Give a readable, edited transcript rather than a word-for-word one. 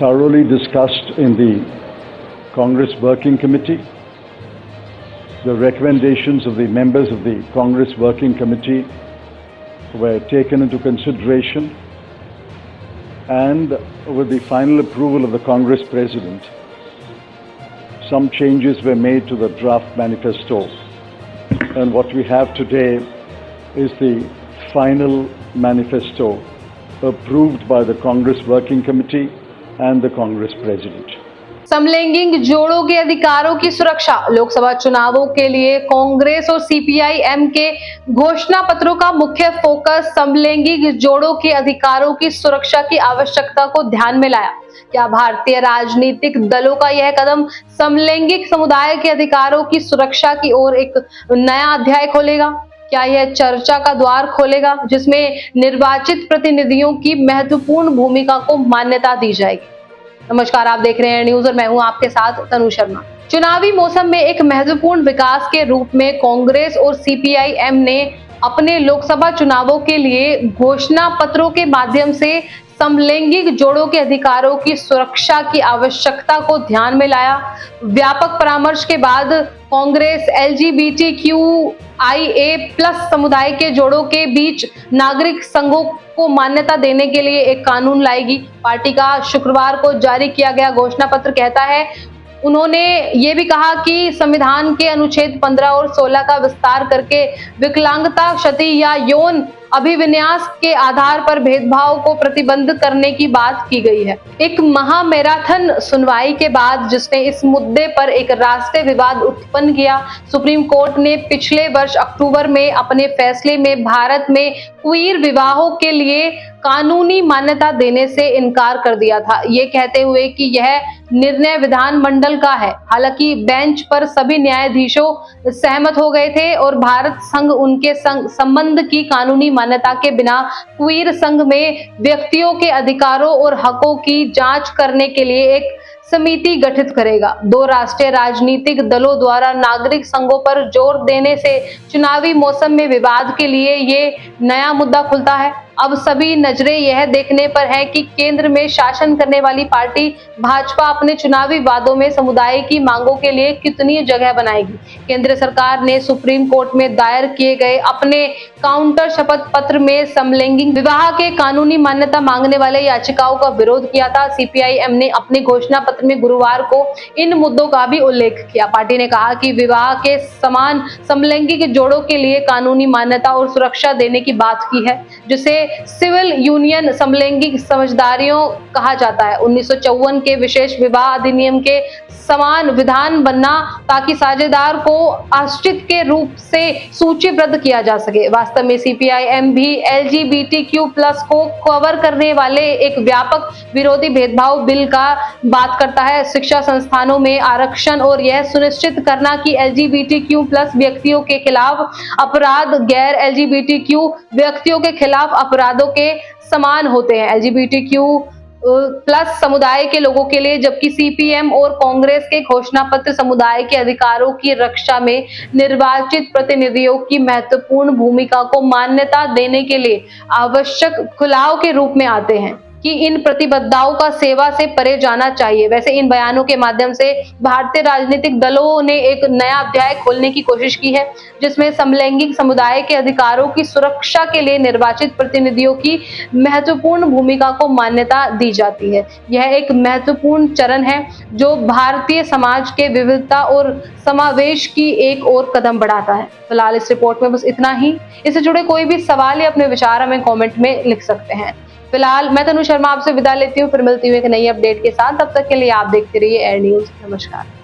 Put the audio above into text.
thoroughly discussed in the Congress Working Committee. The recommendations of the members of the Congress Working Committee were taken into consideration, and with the final approval of the Congress President, some changes were made to the draft manifesto. And what we have today is the final manifesto approved by the Congress Working Committee and the Congress President. समलैंगिक जोड़ों के अधिकारों की सुरक्षा। लोकसभा चुनावों के लिए कांग्रेस और सीपीआई-एम के घोषणा पत्रों का मुख्य फोकस समलैंगिक जोड़ों के अधिकारों की सुरक्षा की आवश्यकता को ध्यान में लाया। क्या भारतीय राजनीतिक दलों का यह कदम समलैंगिक समुदाय के अधिकारों की सुरक्षा की ओर एक नया अध्याय खोलेगा? क्या यह चर्चा का द्वार खोलेगा जिसमें निर्वाचित प्रतिनिधियों की महत्वपूर्ण भूमिका को मान्यता दी जाएगी? नमस्कार, आप देख रहे हैं न्यूज और मैं हूं आपके साथ तनु शर्मा। चुनावी मौसम में एक महत्वपूर्ण विकास के रूप में कांग्रेस और सीपीआई-एम ने अपने लोकसभा चुनावों के लिए घोषणा पत्रों के माध्यम से समलैंगिक जोड़ों के अधिकारों की सुरक्षा की आवश्यकता को ध्यान में लाया। व्यापक परामर्श के बाद कांग्रेस LGBTQIA+ समुदाय के जोड़ों के बीच नागरिक संघों को मान्यता देने के लिए एक कानून लाएगी। पार्टी का शुक्रवार को जारी किया गया घोषणा पत्र कहता है, उन्होंने ये भी कहा कि संविधान के अनुच्छेद 15 और 16 का विस्तार करके विकलांगता, क्षति या यौन अभिविन्यास के आधार पर भेदभाव को प्रतिबंध करने की बात की गई है। एक महामैराथन सुनवाई के बाद जिसने इस मुद्दे पर एक राष्ट्रीय विवाद उत्पन्न किया, सुप्रीम कोर्ट ने पिछले वर्ष अक्टूबर में अपने फैसले में भारत में क्वीर विवाहों के लिए कानूनी मान्यता देने से इनकार कर दिया था, ये कहते हुए कि यह निर्णय विधानमंडल का है। हालांकि बेंच पर सभी न्यायाधीशों सहमत हो गए थे और भारत संघ उनके संबंध की कानूनी मान्यता के बिना क्वीर संघ में व्यक्तियों के अधिकारों और हकों की जांच करने के लिए एक समिति गठित करेगा। दो राष्ट्रीय राजनीतिक दलों द्वारा नागरिक संघों पर जोर देने से चुनावी मौसम में विवाद के लिए ये नया मुद्दा खुलता है। अब सभी नजरें यह देखने पर है कि केंद्र में शासन करने वाली पार्टी भाजपा अपने चुनावी वादों में समुदाय की मांगों के लिए कितनी जगह बनाएगी। केंद्र सरकार ने सुप्रीम कोर्ट में दायर किए गए अपने काउंटर शपथ पत्र में समलैंगिक विवाह के कानूनी मान्यता मांगने वाले याचिकाओं का विरोध किया था। सीपीआई-एम ने अपने घोषणा पत्र में गुरुवार को इन मुद्दों का भी उल्लेख किया। पार्टी ने कहा कि विवाह के समान समलैंगिक जोड़ों के लिए कानूनी मान्यता और सुरक्षा देने की बात की है, जिसे सिविल यूनियन समलैंगिक समझदारियों कहा जाता है। 1954 के विशेष विवाह अधिनियम के समान विधान बनना ताकि साझेदार को आश्रित के रूप से सूचीबद्ध किया जा सके। वास्तव में सीपीआई-एम भी LGBTQ+ को कवर करने वाले एक व्यापक विरोधी भेदभाव बिल का बात करता है। शिक्षा संस्थानों में आरक्षण और यह सुनिश्चित करना कि LGBTQ+ व्यक्तियों के खिलाफ अपराध गैर LGBTQ व्यक्तियों के खिलाफ अपराधों के समान होते हैं। LGBTQ+ समुदाय के लोगों के लिए, जबकि सीपीएम और कांग्रेस के घोषणा पत्र समुदाय के अधिकारों की रक्षा में निर्वाचित प्रतिनिधियों की महत्वपूर्ण भूमिका को मान्यता देने के लिए आवश्यक खुलाव के रूप में आते हैं कि इन प्रतिबद्धताओं का सेवा से परे जाना चाहिए। वैसे इन बयानों के माध्यम से भारतीय राजनीतिक दलों ने एक नया अध्याय खोलने की कोशिश की है, जिसमें समलैंगिक समुदाय के अधिकारों की सुरक्षा के लिए निर्वाचित प्रतिनिधियों की महत्वपूर्ण भूमिका को मान्यता दी जाती है। यह एक महत्वपूर्ण चरण है जो भारतीय समाज के विविधता और समावेश की एक और कदम बढ़ाता है। फिलहाल इस रिपोर्ट में बस इतना ही। इससे जुड़े कोई भी सवाल या अपने विचार हमें कॉमेंट में लिख सकते हैं। फिलहाल मैं तनु शर्मा आपसे विदा लेती हूँ, फिर मिलती हूँ एक नई अपडेट के साथ। तब तक के लिए आप देखते रहिए एयर न्यूज। नमस्कार।